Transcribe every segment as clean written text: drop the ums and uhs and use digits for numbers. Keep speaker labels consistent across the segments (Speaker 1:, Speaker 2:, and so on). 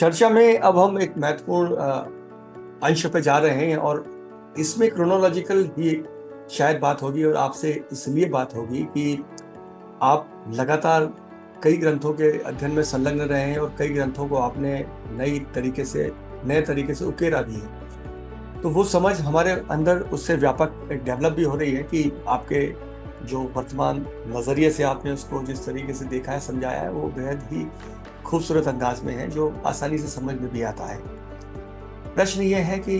Speaker 1: चर्चा में अब हम एक महत्वपूर्ण अंश पे जा रहे हैं और इसमें क्रोनोलॉजिकल ही शायद बात होगी और आपसे इसलिए बात होगी कि आप लगातार कई ग्रंथों के अध्ययन में संलग्न रहे हैं और कई ग्रंथों को आपने नए तरीके से उकेरा भी है। तो वो समझ हमारे अंदर उससे व्यापक एक डेवलप भी हो रही है कि आपके जो वर्तमान नज़रिए से आपने उसको जिस तरीके से देखा है, समझाया है, वो बेहद ही खूबसूरत अंदाज में है, जो आसानी से समझ में भी आता है। प्रश्न ये है कि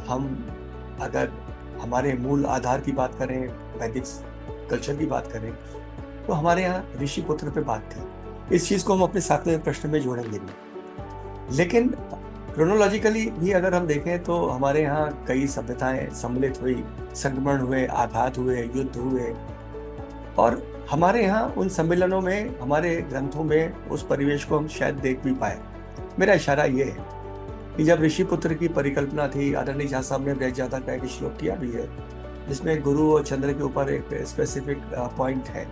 Speaker 1: हम अगर हमारे मूल आधार की बात करें, वैदिक कल्चर की बात करें, तो हमारे यहाँ ऋषि-पुत्र पे बात थी। इस चीज़ को हम अपने 7वें प्रश्न में जोड़ेंगे भी। लेकिन क्रोनोलॉजिकली भी अगर हम देखें तो हमारे यहाँ कई सभ्यताएँ सम्मिलित हुई, संक्रमण हुए, आघात हुए, युद्ध हुए और हमारे यहाँ उन सम्मेलनों में, हमारे ग्रंथों में उस परिवेश को हम शायद देख भी पाएँ। मेरा इशारा ये है कि जब ऋषि-पुत्र की परिकल्पना थी, आदरणीय झा साहब ने बृहत जातक का एक श्लोक किया भी है, जिसमें गुरु और चंद्र के ऊपर एक स्पेसिफिक पॉइंट है,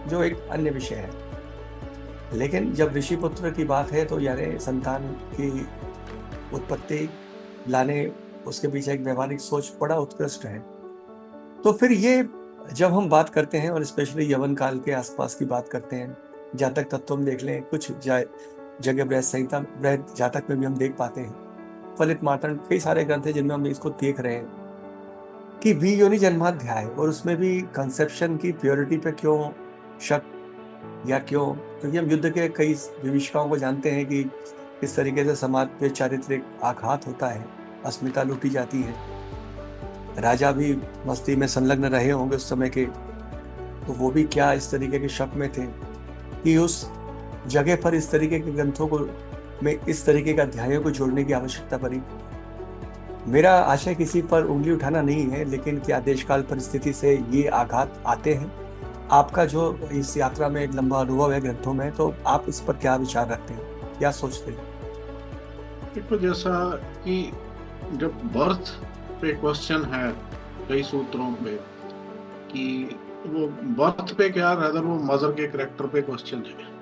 Speaker 1: जो एक अन्य विषय है। लेकिन जब ऋषि-पुत्र की बात है तो यानी संतान की उत्पत्ति लाने, उसके पीछे एक व्यावहारिक सोच बड़ा उत्कृष्ट है। तो फिर ये जब हम बात करते हैं और स्पेशली यवन काल के आसपास की बात करते हैं, जातक तत्व हम देख लें, कुछ जगह बृहत संहिता, बृहत जातक में भी हम देख पाते हैं। फलित मार्तंड, कई सारे ग्रंथ हैं जिनमें हम इसको देख रहे हैं कि वी योनि जन्माध्याय और उसमें भी कंसेप्शन की प्योरिटी पे क्यों शक या क्यों? क्योंकि हम युद्ध के कई विभीषिकाओं को जानते हैं कि किस तरीके से समाज पे चारित्रिक आघात होता है, अस्मिता लूटी जाती है। राजा भी मस्ती में संलग्न रहे होंगे उस समय के, तो वो भी क्या इस तरीके के शक में थे कि उस जगह पर इस तरीके के ग्रंथों को में इस तरीके के अध्यायों को जोड़ने की आवश्यकता पड़ी। मेरा आशय किसी पर उँगली उठाना नहीं है, लेकिन क्या देश-काल परिस्थिति से ये आघात आते हैं? आपका जो इस यात्रा में एक लंबा अनुभव है ग्रंथों में, तो आप इस पर क्या विचार रखते हैं? क्या सोचते हैं?
Speaker 2: देखो, जैसा कि जब बर्थ पे क्वेश्चन है कई सूत्रों पे, कि वो बर्थ पे क्या, रादर वो मदर के करेक्टर पे क्वेश्चन है।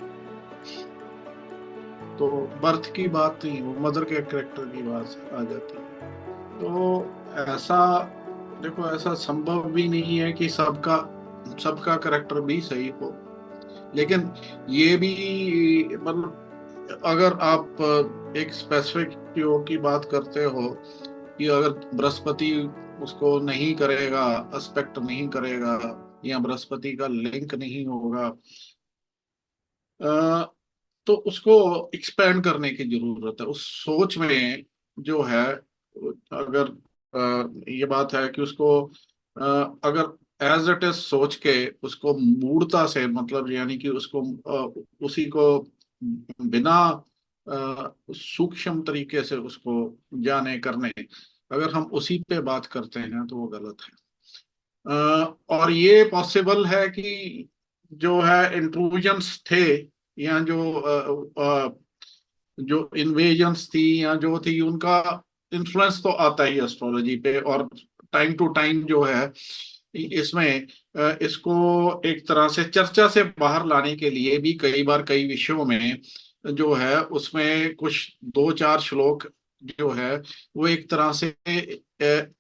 Speaker 2: तो बर्थ की बात नहीं, वो मदर के करेक्टर की बात आ जाती है। तो ऐसा, देखो, ऐसा संभव भी नहीं है कि सबका सबका करेक्टर भी सही हो। लेकिन ये भी, मतलब, अगर आप एक स्पेसिफिक योग की बात करते हो कि अगर बृहस्पति उसको नहीं करेगा, एस्पेक्ट नहीं करेगा, या बृहस्पति का लिंक नहीं होगा, तो उसको एक्सपेंड करने की जरूरत है। उस सोच में जो है, अगर ये बात है कि उसको अगर एज इट इज सोच के उसको मूर्ता से, मतलब यानी कि उसको उसी को बिना सूक्ष्म तरीके से उसको जाने करने, अगर हम उसी पे बात करते हैं तो वो गलत है। और ये पॉसिबल है कि जो है इंट्रूजन्स थे, या जो इन्वेजन्स थी, या जो थी, उनका इन्फ्लुएंस तो आता ही एस्ट्रोलॉजी पे। और टाइम टू टाइम जो है इसमें इसको एक तरह से चर्चा से बाहर लाने के लिए भी कई बार कई विषयों में जो है उसमें कुछ दो चार श्लोक जो है वो एक तरह से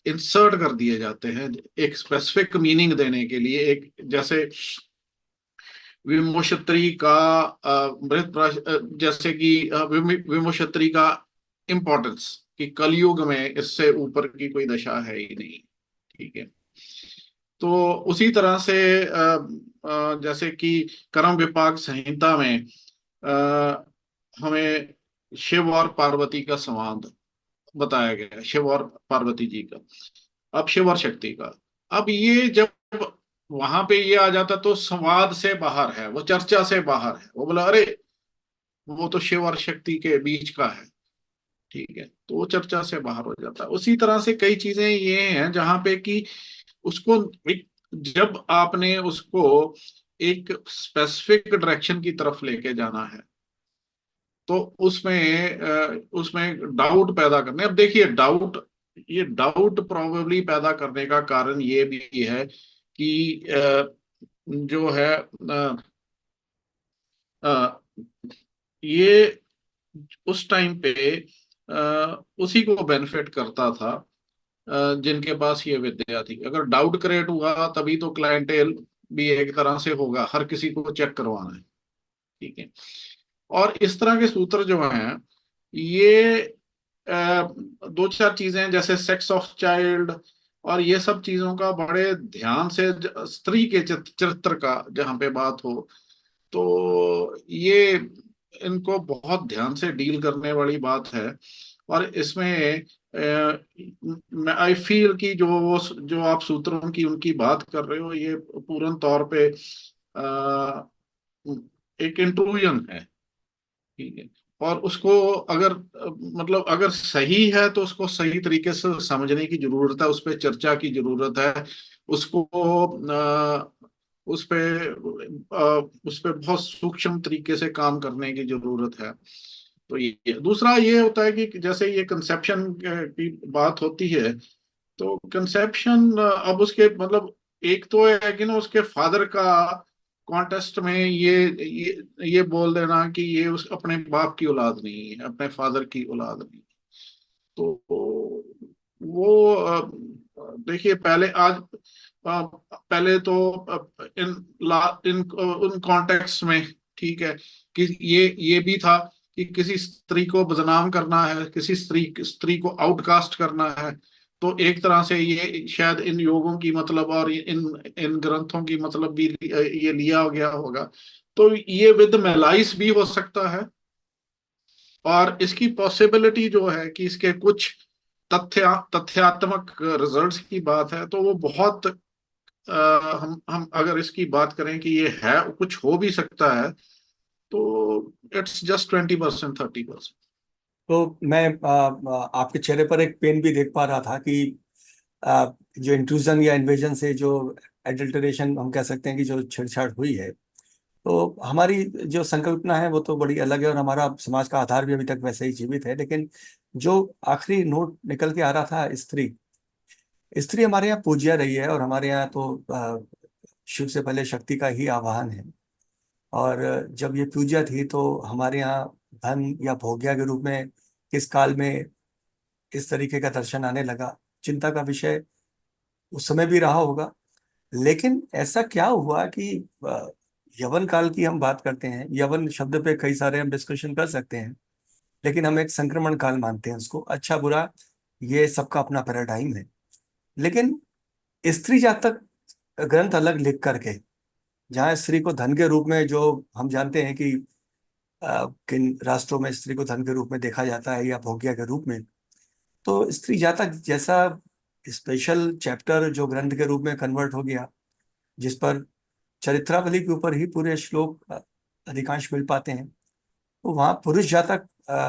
Speaker 2: इंसर्ट कर दिए जाते हैं, एक स्पेसिफिक मीनिंग देने के लिए। एक जैसे विमुषत्री का जैसे कि विमुषत्री का इम्पोर्टेंस, कि कलयुग में इससे ऊपर की कोई दशा है ही नहीं। ठीक है। तो उसी तरह से जैसे कि कर्म विपाक संहिता में हमें शिव और पार्वती का संवाद बताया गया है, शिव और पार्वती जी का, अब शिव और शक्ति का। अब ये जब वहां पे ये आ जाता तो संवाद से बाहर है, वो चर्चा से बाहर है। वो बोला, अरे वो तो शिव और शक्ति के बीच का है। ठीक है, तो वो चर्चा से बाहर हो जाता है। उसी तरह से कई चीजें ये हैं जहां पे कि उसको जब आपने उसको एक स्पेसिफिक डायरेक्शन की तरफ लेके जाना है, तो उसमें डाउट पैदा करने, अब देखिए, ये डाउट प्रोबेबली पैदा करने का कारण ये भी है कि जो है, ये उस टाइम पे उसी को बेनिफिट करता था जिनके पास ये विद्या थी। अगर डाउट क्रिएट हुआ तभी तो क्लाइंटेल भी एक तरह से होगा, हर किसी को चेक करवाना है, ठीक है। और इस तरह के सूत्र जो हैं ये दो चार चीजें जैसे सेक्स ऑफ चाइल्ड और ये सब चीजों का बड़े ध्यान से स्त्री के चरित्र का जहां पे बात हो तो ये इनको बहुत ध्यान से डील करने वाली बात है। और इसमें आई फील कि जो आप सूत्रों की उनकी बात कर रहे हो ये पूर्ण तौर पे अ, एक इंट्रूजन है, ठीक है। और उसको अगर मतलब अगर सही है तो उसको सही तरीके से समझने की जरूरत है, उस पर चर्चा की जरूरत है, उसको उस पे उस पे बहुत सूक्ष्म तरीके से काम करने की जरूरत है। तो ये दूसरा ये होता है कि जैसे ये कंसेप्शन की बात होती है तो कंसेप्शन अब उसके मतलब एक तो है कि ना उसके फादर का कॉन्टेस्ट में ये बोल देना कि ये उस अपने बाप की औलाद नहीं है, अपने फादर की औलाद नहीं। तो वो देखिए पहले आज पहले तो इन इन उन कॉन्टेक्स्ट में ठीक है कि ये भी था कि किसी स्त्री को बदनाम करना है, किसी स्त्री को आउटकास्ट करना है। तो एक तरह से ये शायद इन योगों की मतलब और इन इन ग्रंथों की मतलब भी ये लिया गया होगा। तो ये विद मेलाइस भी हो सकता है। और इसकी पॉसिबिलिटी जो है कि इसके कुछ तथ्यात्मक रिजल्ट्स की बात है तो वो बहुत हम अगर इसकी बात करें कि ये है कुछ हो भी सकता है तो इट्स जस्ट 20% 30%।
Speaker 1: तो मैं आपके चेहरे पर एक पेन भी देख पा रहा था कि जो इंट्रूजन या इन्वेजन से जो एडल्टरेशन हम कह सकते हैं कि जो छेड़छाड़ हुई है, तो हमारी जो संकल्पना है वो तो बड़ी अलग है और हमारा समाज का आधार भी अभी तक वैसे ही जीवित है। लेकिन जो आखिरी नोट निकल के आ रहा था, स्त्री, स्त्री हमारे यहाँ पूज्य रही है और हमारे यहाँ तो शिव से पहले शक्ति का ही आवाहन है। और जब ये पूज्य थी तो हमारे यहाँ धन या भोग्या के रूप में किस काल में इस तरीके का दर्शन आने लगा, चिंता का विषय उस समय भी रहा होगा। लेकिन ऐसा क्या हुआ कि यवन काल की हम बात करते हैं, यवन शब्द पे कई सारे हम डिस्कशन कर सकते हैं, लेकिन हम एक संक्रमण काल मानते हैं उसको। अच्छा बुरा ये सबका अपना पैराडाइम है। लेकिन स्त्री जातक ग्रंथ अलग लिख करके, जहाँ स्त्री को धन के रूप में, जो हम जानते हैं कि किन राष्ट्रों में स्त्री को धन के रूप में देखा जाता है या भोग्या के रूप में, तो स्त्री जातक जैसा स्पेशल चैप्टर जो ग्रंथ के रूप में कन्वर्ट हो गया, जिस पर चरित्रावली के ऊपर ही पूरे श्लोक अधिकांश मिल पाते हैं, तो वहाँ पुरुष जातक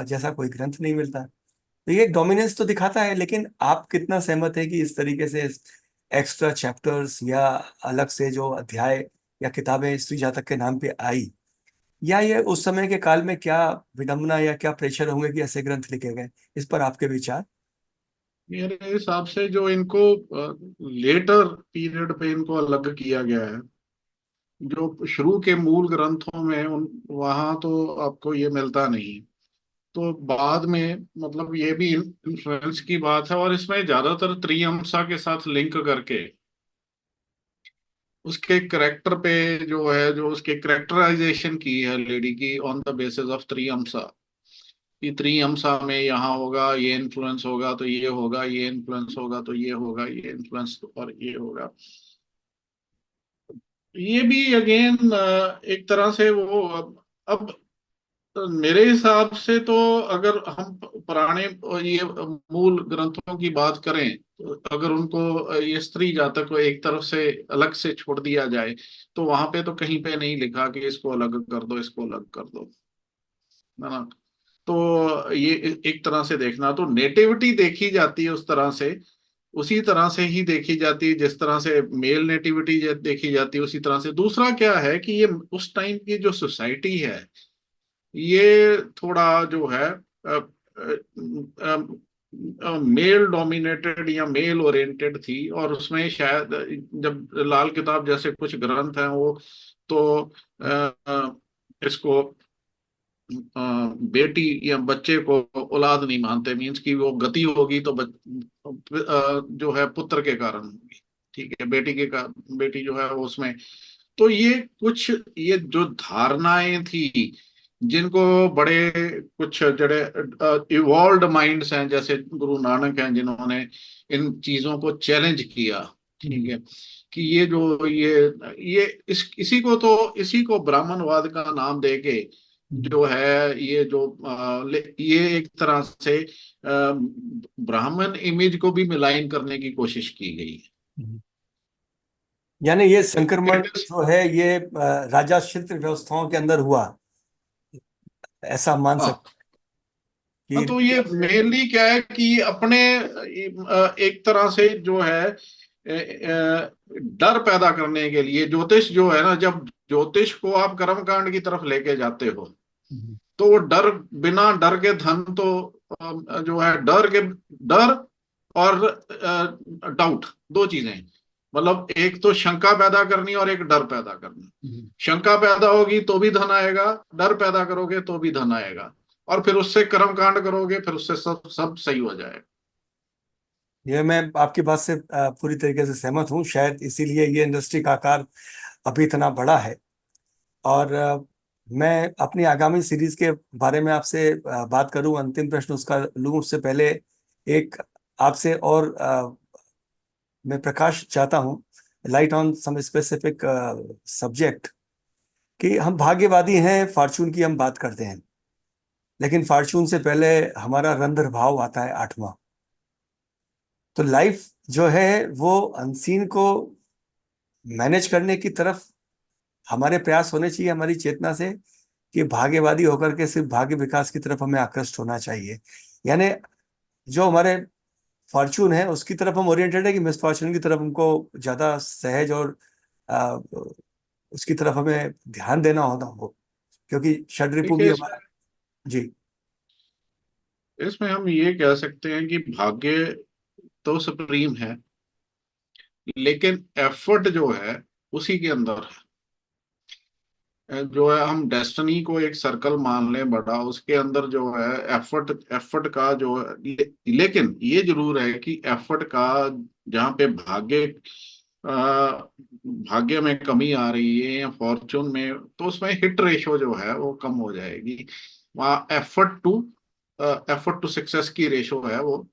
Speaker 1: जैसा कोई ग्रंथ नहीं मिलता। तो ये एक डोमिनेंस तो दिखाता है। लेकिन आप कितना सहमत है कि इस तरीके से एक्स्ट्रा चैप्टर्स या अलग से जो अध्याय या किताबें स्त्री जातक के नाम पे आई, या ये उस समय के काल में क्या विडंबना या क्या प्रेशर होंगे कि ऐसे ग्रंथ लिखे गए? इस पर आपके विचार।
Speaker 2: मेरे हिसाब से जो इनको लेटर पीरियड पे इनको अलग किया गया है, जो शुरू के मूल ग्रंथों में उन वहां तो आपको ये मिलता नहीं। तो बाद में मतलब ये भी इन्फ्लुएंस की बात है और इसमें ज्यादातर त्रिअंसा के साथ लिंक करके उसके करेक्टर पे जो है जो उसके करेक्टराइजेशन की है लेडी की ऑन द बेसिस ऑफ त्रिअंसा कि त्रिअंसा में यहाँ होगा ये इन्फ्लुएंस होगा तो ये होगा, ये इन्फ्लुएंस होगा तो ये होगा, ये इन्फ्लुएंस और ये होगा। ये भी अगेन एक तरह से वो अब तो मेरे हिसाब से तो अगर हम पुराने ये मूल ग्रंथों की बात करें तो अगर उनको ये स्त्री जातक को एक तरफ से अलग से छोड़ दिया जाए तो वहां पे तो कहीं पे नहीं लिखा कि इसको अलग कर दो, इसको अलग कर दो, है ना। तो ये एक तरह से देखना तो नेटिविटी देखी जाती है उस तरह से, उसी तरह से ही देखी जाती है जिस तरह से मेल नेटिविटी देखी जाती है उसी तरह से। दूसरा क्या है कि ये उस टाइम की जो सोसाइटी है ये थोड़ा जो है मेल डोमिनेटेड या मेल ओरिएंटेड थी और उसमें शायद जब लाल किताब जैसे कुछ ग्रंथ हैं वो तो इसको बेटी या बच्चे को औलाद नहीं मानते, मीन्स कि वो गति होगी तो जो है पुत्र के कारण होगी, ठीक है, बेटी जो है वो उसमें। तो ये कुछ, ये जो धारणाएं थी, जिनको बड़े कुछ जड़े इवॉल्व माइंड्स हैं, जैसे गुरु नानक हैं, जिन्होंने इन चीजों को चैलेंज किया, ठीक है, कि ये जो ये इसी को ब्राह्मणवाद का नाम देके जो है, ये जो ये एक तरह से ब्राह्मण इमेज को भी मिलाइन करने की कोशिश की गई है।
Speaker 1: यानी ये
Speaker 2: तो
Speaker 1: संक्रमण
Speaker 2: इट इज,
Speaker 1: जो है ये राजाश्रित व्यवस्थाओं के अंदर हुआ, ऐसा मान
Speaker 2: हाँ
Speaker 1: सकते
Speaker 2: हाँ,
Speaker 1: हैं
Speaker 2: तो
Speaker 1: कि
Speaker 2: ये मेनली क्या है कि अपने एक तरह से जो है डर पैदा करने के लिए, ज्योतिष जो है ना, जब ज्योतिष को आप कर्मकांड की तरफ लेके जाते हो, तो वो डर, बिना डर के धन, तो जो है डर और डाउट, दो चीजें हैं। मतलब एक तो शंका पैदा करनी और एक डर पैदा करना। शंका पैदा होगी तो भी धन आएगा, डर पैदा करोगे तो भी धन आएगा, और फिर उससे कर्म कांड करोगे, फिर उससे सब सब सही हो जाएगा।
Speaker 1: ये मैं आपकी बात से पूरी तरीके से सहमत हूँ। शायद इसीलिए ये इंडस्ट्री का आकार अभी इतना बड़ा है। और मैं अपनी आगामी सीरीज के बारे में आपसे बात करूं, अंतिम प्रश्न उसका लूं, उससे पहले एक आपसे और मैं प्रकाश चाहता हूं, light on some specific subject. कि हम भाग्यवादी हैं, फॉर्चून की हम बात करते हैं, लेकिन फॉर्चून से पहले हमारा रंध्र भाव आता है 8वां। तो लाइफ जो है वो अनसीन को मैनेज करने की तरफ हमारे प्रयास होने चाहिए, हमारी चेतना से, कि भाग्यवादी होकर के सिर्फ भाग्य विकास की तरफ हमें आकृष्ट होना चाहिए। यानी जो हमारे फॉर्चून है उसकी तरफ हम ओरिएंटेड है, कि मिस फॉर्चून की तरफ हमको ज्यादा सहज और आ, उसकी तरफ हमें ध्यान देना होता हो, क्योंकि षड्रिपु भी
Speaker 2: देखिए,
Speaker 1: हमारा। जी।
Speaker 2: इसमें हम ये कह सकते हैं कि भाग्य तो सुप्रीम है, लेकिन एफर्ट जो है उसी के अंदर है। जो है, हम डेस्टिनी को एक सर्कल मान लें बड़ा, उसके अंदर जो है एफर्ट, एफर्ट का जो है, लेकिन ये जरूर है कि एफर्ट का जहाँ पे भाग्य में कमी आ रही है या फॉर्चून में, तो उसमें हिट रेशो जो है वो कम हो जाएगी। वहाँ एफर्ट टू सक्सेस की रेशो है वो,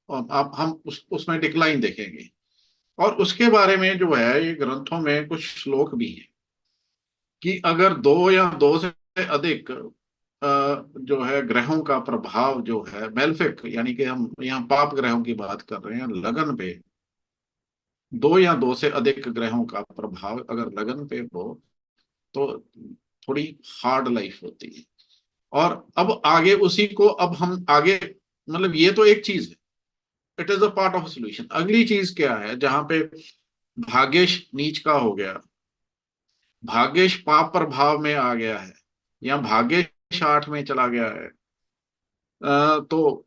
Speaker 2: आप हम उसमें डिक्लाइन देखेंगे। और उसके बारे में जो है, ये ग्रंथों में कुछ श्लोक भी हैं कि अगर दो या दो से अधिक जो है ग्रहों का प्रभाव जो है मेल्फिक, यानी कि हम यहाँ पाप ग्रहों की बात कर रहे हैं, लगन पे, दो या दो से अधिक ग्रहों का प्रभाव अगर लगन पे हो, तो थोड़ी हार्ड लाइफ होती है। और अब आगे उसी को, अब हम आगे, मतलब ये तो एक चीज है, it is a part of solution. अगली चीज क्या है, जहां पे भाग्येश नीच का हो गया, भाग्येश पाप प्रभाव में आ गया है, या भाग्येश 8 में चला गया है, तो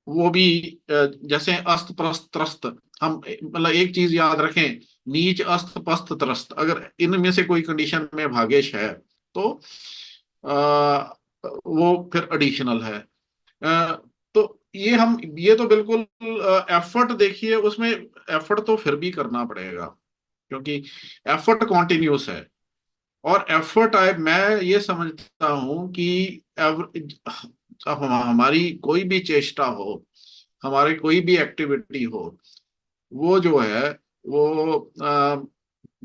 Speaker 2: वो भी जैसे अस्त प्रस्त त्रस्त, हम मतलब एक चीज याद रखें, नीच अस्त पस्त त्रस्त, अगर इनमें से कोई कंडीशन में भाग्येश है, तो वो फिर एडिशनल है। तो ये तो बिल्कुल एफर्ट देखिए उसमें, एफर्ट तो फिर भी करना पड़ेगा, क्योंकि एफर्ट कॉन्टिन्यूस है। और एफर्ट आए, मैं ये समझता हूं कि हमारी कोई भी चेष्टा हो, हमारी कोई भी एक्टिविटी हो, वो जो है वो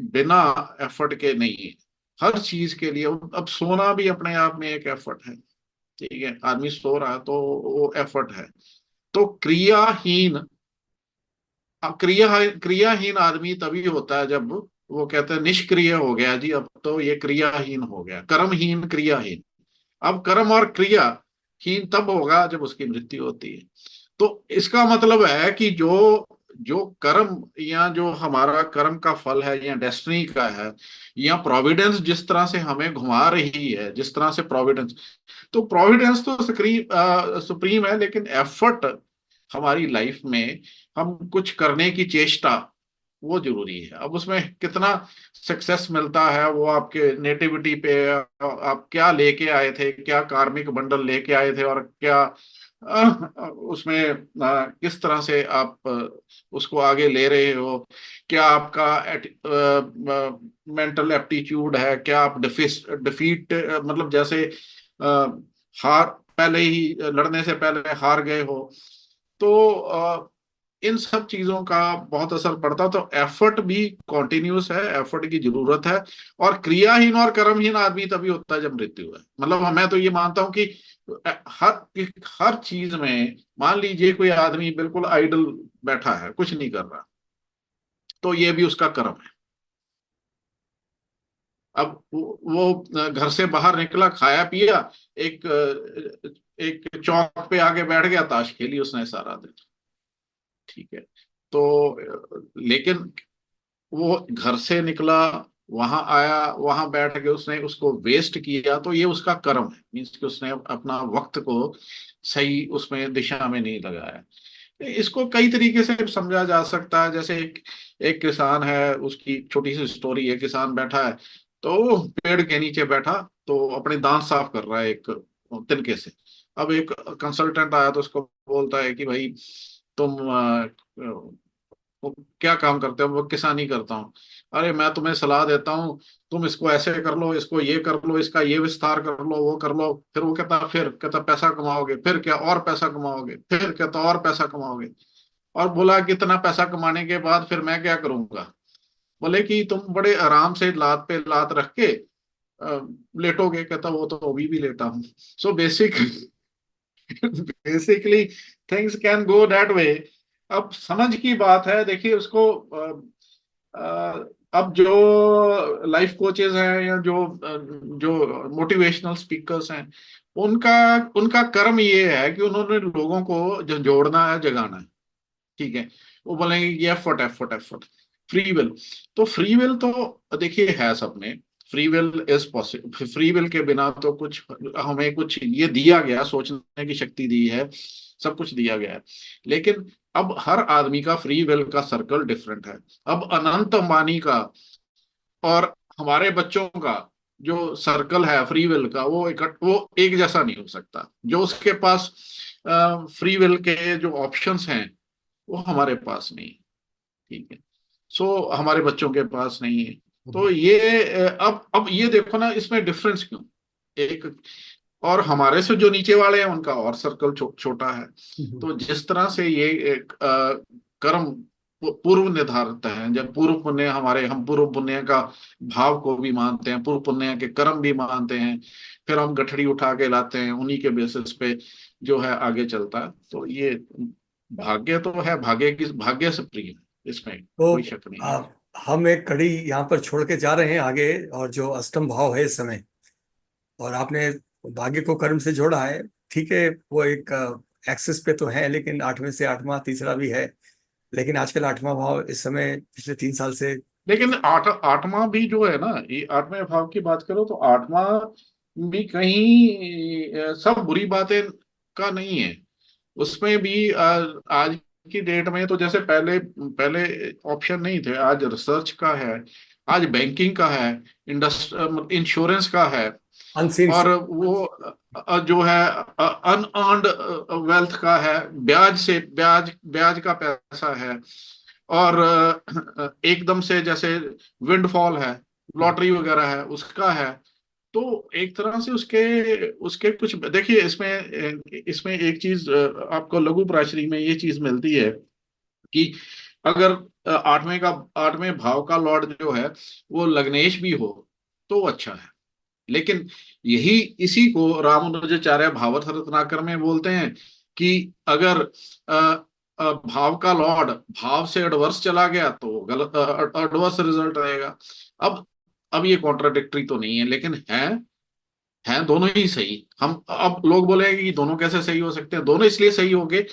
Speaker 2: बिना एफर्ट के नहीं है। हर चीज के लिए, अब सोना भी अपने आप में एक एफर्ट है, ठीक है, आदमी सो रहा है तो वो एफर्ट है। तो क्रियाहीन आदमी तभी होता है जब वो कहते हैं निष्क्रिय हो गया जी, अब तो ये क्रियाहीन हो गया, कर्महीन क्रियाहीन। अब कर्म और क्रियाहीन तब होगा जब उसकी मृत्यु होती है। तो इसका मतलब है कि जो जो कर्म, या जो हमारा कर्म का फल है, या डेस्टिनी का है, या प्रोविडेंस जिस तरह से हमें घुमा रही है, जिस तरह से प्रोविडेंस, तो प्रोविडेंस तो सुप्रीम है, लेकिन एफर्ट हमारी लाइफ में, हम कुछ करने की चेष्टा, वो जरूरी है। अब उसमें कितना सक्सेस मिलता है वो आपके नेटिविटी पे, आप क्या लेके आए थे, क्या कार्मिक बंडल लेके आए थे, और क्या उसमें किस तरह से आप उसको आगे ले रहे हो, क्या आपका मेंटल एप्टीट्यूड है, क्या आप डिफीट मतलब जैसे अ, हार, पहले ही लड़ने से पहले हार गए हो, तो इन सब चीजों का बहुत असर पड़ता। तो एफर्ट भी कॉन्टिन्यूस है, एफर्ट की जरूरत है। और क्रियाहीन और कर्महीन आदमी तभी होता है जब मृत्यु है। मतलब मैं तो ये मानता हूं कि हर हर चीज में, मान लीजिए कोई आदमी बिल्कुल आइडल बैठा है, कुछ नहीं कर रहा, तो ये भी उसका कर्म है। अब वो घर से बाहर निकला, खाया पिया, एक एक चौक पे आके बैठ गया, ताश खेली उसने सारा दिन, ठीक है। तो लेकिन वो घर से निकला, वहां आया, वहां बैठ के उसने उसको वेस्ट किया, तो ये उसका कर्म है। मीन्स कि उसने अपना वक्त को सही उसमें दिशा में नहीं लगाया। इसको कई तरीके से समझा जा सकता है। जैसे एक किसान है, उसकी छोटी सी स्टोरी है। किसान बैठा है, तो वो पेड़ के नीचे बैठा, तो अपने दांत साफ कर रहा है एक तिनके से। अब एक कंसल्टेंट आया, तो उसको बोलता है कि भाई तुम वो क्या काम करते हो? वो किसानी करता हूँ। अरे मैं तुम्हें सलाह देता हूँ, तुम इसको ऐसे कर लो, इसको ये कर लो, इसका ये विस्तार कर लो, वो कर लो। फिर वो कहता, फिर कहता पैसा कमाओगे, फिर क्या और पैसा कमाओगे, फिर कहता और पैसा कमाओगे। और बोला कितना पैसा कमाने के बाद फिर मैं क्या करूंगा? बोले कि तुम बड़े आराम से लात पे लात रख के लेटोगे। कहता वो तो अभी भी लेटा हूँ। So basically things can go that way. अब समझ की बात है, देखिए उसको अब जो लाइफ कोचेज हैं, या जो मोटिवेशनल स्पीकर्स हैं, उनका उनका कर्म ये है कि उन्होंने लोगों को जो जोड़ना है, जगाना है, ठीक है। वो बोलेंगे कि effort effort effort, free will. तो फ्री विल तो देखिए है सब में, free will is possible. Free will के बिना तो कुछ, हमें कुछ ये दिया गया, सोचने की शक्ति दी है, सब कुछ दिया गया है। लेकिन अब हर आदमी का फ्री विल का सर्कल डिफरेंट है। अब अनंत अंबानी का और हमारे बच्चों का जो सर्कल है फ्री विल का, वो एक जैसा नहीं हो सकता। जो उसके पास फ्री विल के जो ऑप्शंस हैं, वो हमारे पास नहीं है, ठीक है। सो हमारे बच्चों के पास नहीं है। तो ये अब ये देखो ना, इसमें डिफरेंस क्यों? एक, और हमारे से जो नीचे वाले हैं उनका और सर्कल छोटा है। तो जिस तरह से ये एक कर्म पूर्व निर्धारित है, जब पूर्व पुण्य, हमारे हम पूर्व पुण्य का भाव को भी मानते हैं, पूर्व पुण्य के कर्म भी मानते हैं, फिर हम गठड़ी उठा के लाते हैं, उन्हीं के बेसिस पे जो है आगे चलता है। तो ये भाग्य तो है, भाग्य से प्रिय है, इसमें
Speaker 1: तो
Speaker 2: कोई शक नहीं है।
Speaker 1: हम एक कड़ी यहाँ पर छोड़ के जा रहे हैं आगे, और जो अष्टम भाव है इस समय, और आपने भाग्य को कर्म से जोड़ा है, ठीक है। वो एक एक्सिस पे तो है, लेकिन आठवें से आठवां तीसरा भी है। लेकिन आजकल आठवां भाव इस समय पिछले 3 साल से।
Speaker 2: लेकिन आठवां भी जो है ना, ये आठवें भाव की बात करो तो आठवां भी कहीं सब बुरी बातें का नहीं है। उसमें भी आज की डेट में तो, जैसे पहले पहले ऑप्शन नहीं थे, आज रिसर्च का है, आज बैंकिंग का है, इंश्योरेंस का है,
Speaker 1: अनसीन।
Speaker 2: और वो जो है अनअर्न्ड वेल्थ का है, ब्याज से ब्याज ब्याज का पैसा है। और एकदम से जैसे विंडफॉल है, लॉटरी वगैरह है, उसका है। तो एक तरह से उसके उसके कुछ देखिए, इसमें एक चीज आपको लघु प्राचरी में ये चीज मिलती है कि अगर आठवें भाव का लॉर्ड जो है वो लग्नेश भी हो, तो अच्छा है। लेकिन यही इसी को रामानुजाचार्य भावार्थ रत्नाकर में बोलते हैं कि अगर अ, भाव का लॉर्ड भाव से एडवर्स चला गया तो गलत, एडवर्स रिजल्ट रहेगा। अब ये कॉन्ट्राडिक्टरी तो नहीं है, लेकिन हैं दोनों ही सही। हम अब लोग बोलेंगे कि दोनों कैसे सही हो सकते हैं? दोनों इसलिए सही हो गए,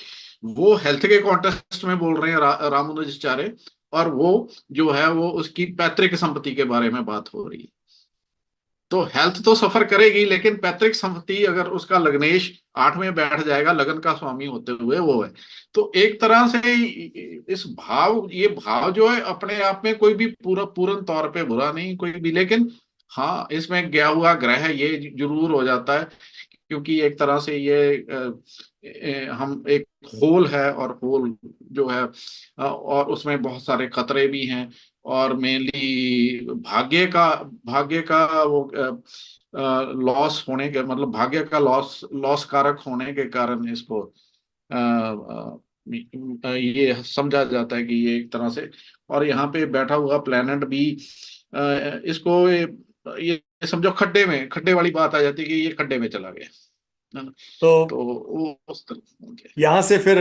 Speaker 2: वो हेल्थ के कॉन्टेक्स्ट में बोल रहे हैं रामानुजाचार्य, और वो जो है वो उसकी पैतृक संपत्ति के बारे में बात हो रही है। तो हेल्थ तो सफर करेगी, लेकिन पैतृक संपत्ति अगर उसका लग्नेश 8 में बैठ जाएगा लगन का स्वामी होते हुए, वो है। तो एक तरह से इस भाव, ये भाव जो है अपने आप में कोई भी पूर्ण तौर पे बुरा नहीं कोई भी, लेकिन हाँ इसमें गया हुआ ग्रह ये जरूर हो जाता है, क्योंकि एक तरह से ये हम एक होल है, और होल जो है और उसमें बहुत सारे खतरे भी हैं, और मेनली भाग्य का वो लॉस होने के, मतलब भाग्य का लॉस कारक होने के कारण इसको ये समझा जाता है कि ये एक तरह से, और यहाँ पे बैठा हुआ प्लेनेट भी इसको ये समझो खड्डे वाली बात आ जाती है कि ये खड्डे में चला गया, है ना।
Speaker 1: तो
Speaker 2: तो वो उस तरह
Speaker 1: यहाँ से फिर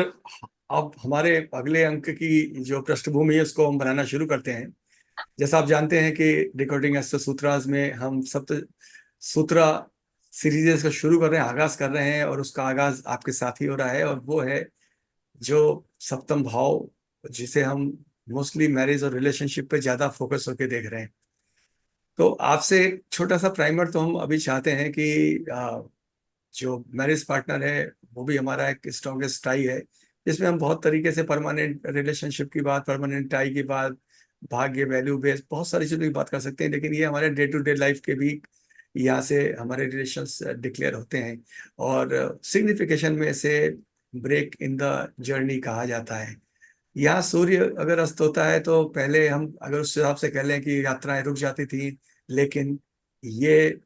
Speaker 1: अब हमारे अगले अंक की जो पृष्ठभूमि है उसको हम बनाना शुरू करते हैं। जैसा आप जानते हैं कि डिकोडिंग एस्ट्रो सूत्रास में हम सप्त सूत्रा सीरीज का शुरू कर रहे हैं, आगाज कर रहे हैं, और उसका आगाज आपके साथ ही हो रहा है, और वो है जो सप्तम भाव, जिसे हम मोस्टली मैरिज और रिलेशनशिप पे ज्यादा फोकस होकर देख रहे हैं। तो आपसे एक छोटा सा प्राइमर तो हम अभी चाहते हैं कि जो मैरिज पार्टनर है वो भी हमारा एक स्ट्रॉन्गेस्ट टाई है, जिसमें हम बहुत तरीके से परमानेंट रिलेशनशिप की बात, परमानेंट टाई की बात, भाग्य, वैल्यू बेस्ड बहुत सारी चीज़ों की बात कर सकते हैं, लेकिन ये हमारे डे टू डे लाइफ के भी यहाँ से हमारे रिलेशंस डिक्लेयर होते हैं, और सिग्निफिकेशन में से ब्रेक इन द जर्नी कहा जाता है। यहाँ सूर्य अगर अस्त होता है तो पहले हम अगर उस हिसाब से कह लें कि यात्राएं रुक जाती थी, लेकिन ये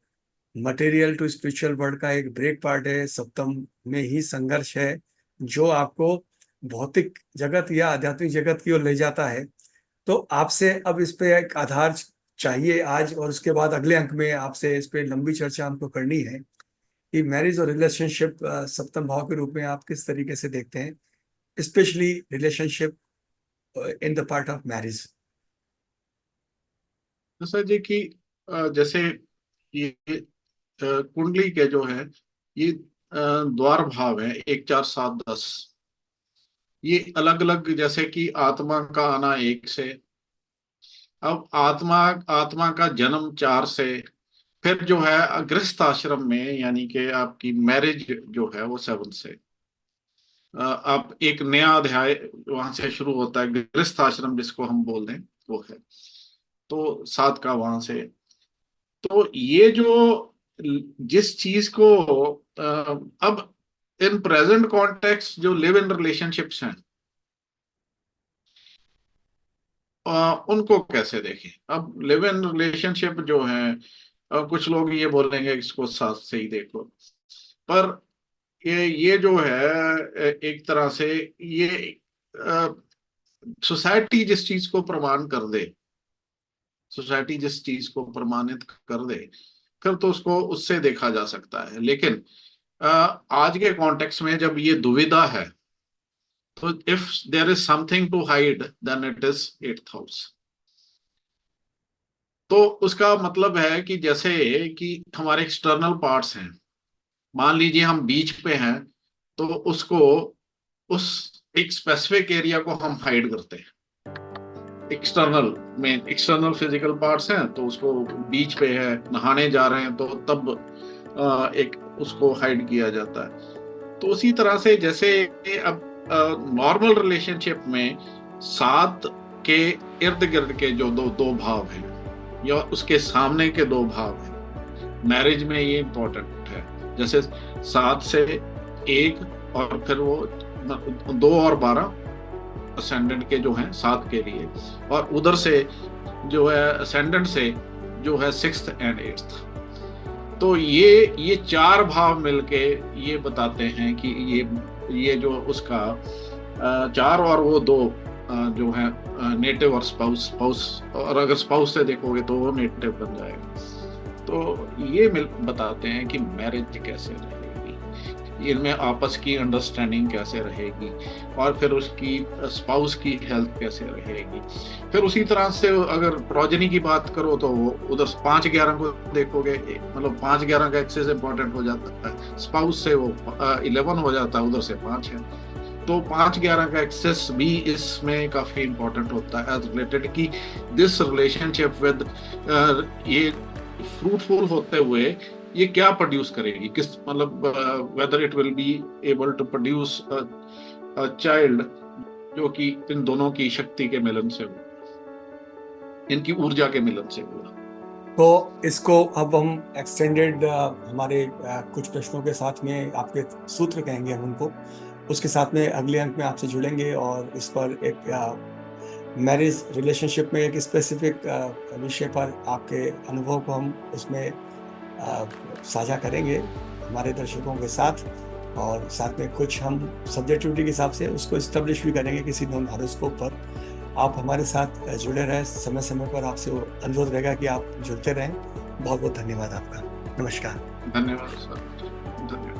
Speaker 1: मटेरियल टू स्पिरिचुअल वर्ल्ड का एक ब्रेक पार्ट है। सप्तम में ही संघर्ष है जो आपको भौतिक जगत या आध्यात्मिक जगत की ओर ले जाता है। तो आपसे अब इस पे एक आधार चाहिए आज, और उसके बाद अगले अंक में आपसे इस पे लंबी चर्चा हमको करनी है कि मैरिज और रिलेशनशिप सप्तम भाव के रूप में आप किस तरीके से देखते हैं, specially relationship in the part of marriage.
Speaker 2: Sir ji कि जैसे ये कुंडली के जो है ये द्वार भाव है 1 4 7 10, ये अलग अलग, जैसे कि आत्मा का आना 1 से, अब आत्मा का जन्म 4 से, फिर जो है गृहस्थ आश्रम में यानी कि आपकी मैरिज जो है वो 7 से, अब एक नया अध्याय वहां से शुरू होता है, गृहस्थ आश्रम जिसको हम बोल दें वो है, तो 7 का वहां से। तो ये जो जिस चीज को अब इन प्रेजेंट कॉन्टेक्स्ट जो लिव इन रिलेशनशिप्स हैं उनको कैसे देखें। अब लिव इन रिलेशनशिप जो है कुछ लोग ये बोलेंगे इसको साथ से ही देखो, पर ये जो है एक तरह से ये सोसाइटी जिस चीज को प्रमाण कर दे, सोसाइटी जिस चीज को प्रमाणित कर दे, फिर तो उसको उससे देखा जा सकता है। लेकिन आज के कॉन्टेक्स्ट में जब ये दुविधा है, तो if there is something to hide then it is 8th house. तो उसका मतलब है कि जैसे कि हमारे एक्सटर्नल पार्ट्स हैं, मान लीजिए हम बीच पे हैं, तो उसको उस एक स्पेसिफिक एरिया को हम हाइड करते हैं। एक्सटर्नल फिजिकल पार्ट्स हैं, तो उसको बीच पे है, नहाने जा रहे हैं तो तब एक उसको हाइड किया जाता है। तो उसी तरह से जैसे अब नॉर्मल रिलेशनशिप में 7 के इर्द गिर्द के जो दो भाव हैं या उसके सामने के 2 भाव हैं, मैरिज में ये इंपॉर्टेंट है। जैसे 7 से 1 और फिर वो 2 और 12 असेंडेंट के जो हैं 7 के लिए, और उधर से जो है असेंडेंट से जो है 6th and 8th। तो ये 4 भाव मिलके ये बताते हैं कि ये जो उसका 4 और वो 2 जो है नेटिव और स्पाउस, और अगर स्पाउस से देखोगे तो वो नेटिव बन जाएगा। तो ये बताते हैं कि मैरिज कैसे रहेगी, इनमें आपस की अंडरस्टैंडिंग कैसे रहेगी, और फिर उसकी स्पाउस की हेल्थ कैसे रहेगी। फिर उसी तरह से अगर प्रोजेनी की बात करो तो वो उधर 5 11 को देखोगे, मतलब 5 11 का एक्सेस इंपॉर्टेंट हो जाता है, स्पाउस से वो 11 हो जाता है, उधर से 5 है, तो 5 11 का एक्सेस भी इसमें काफी इंपॉर्टेंट होता है एज रिलेटेड की दिस रिलेशनशिप विद ये फ्रूटफुल होते हुए ये क्या प्रोड्यूस करेगी, किस मतलब whether it will be able to produce a child जो कि इन दोनों की शक्ति के मिलन से हुआ, इनकी ऊर्जा के मिलन से हुआ।
Speaker 1: तो इसको अब हम एक्सटेंडेड हमारे कुछ प्रश्नों के साथ में आपके सूत्र कहेंगे हम उनको, उसके साथ में अगले अंक में आपसे जुड़ेंगे और इस पर एक मैरिज रिलेशनशिप में एक स्पेसिफिक विषय पर आपके अनुभव को हम उसमें साझा करेंगे हमारे दर्शकों के साथ, और साथ में कुछ हम सब्जेक्टिविटी के हिसाब से उसको इस्टेब्लिश भी करेंगे किसी नॉन हॉरोस्कोप पर। आप हमारे साथ जुड़े रहें, समय समय पर आपसे वो अनुरोध रहेगा कि आप जुड़ते रहें। बहुत बहुत धन्यवाद आपका। नमस्कार।
Speaker 2: धन्यवाद सर, धन्यवाद।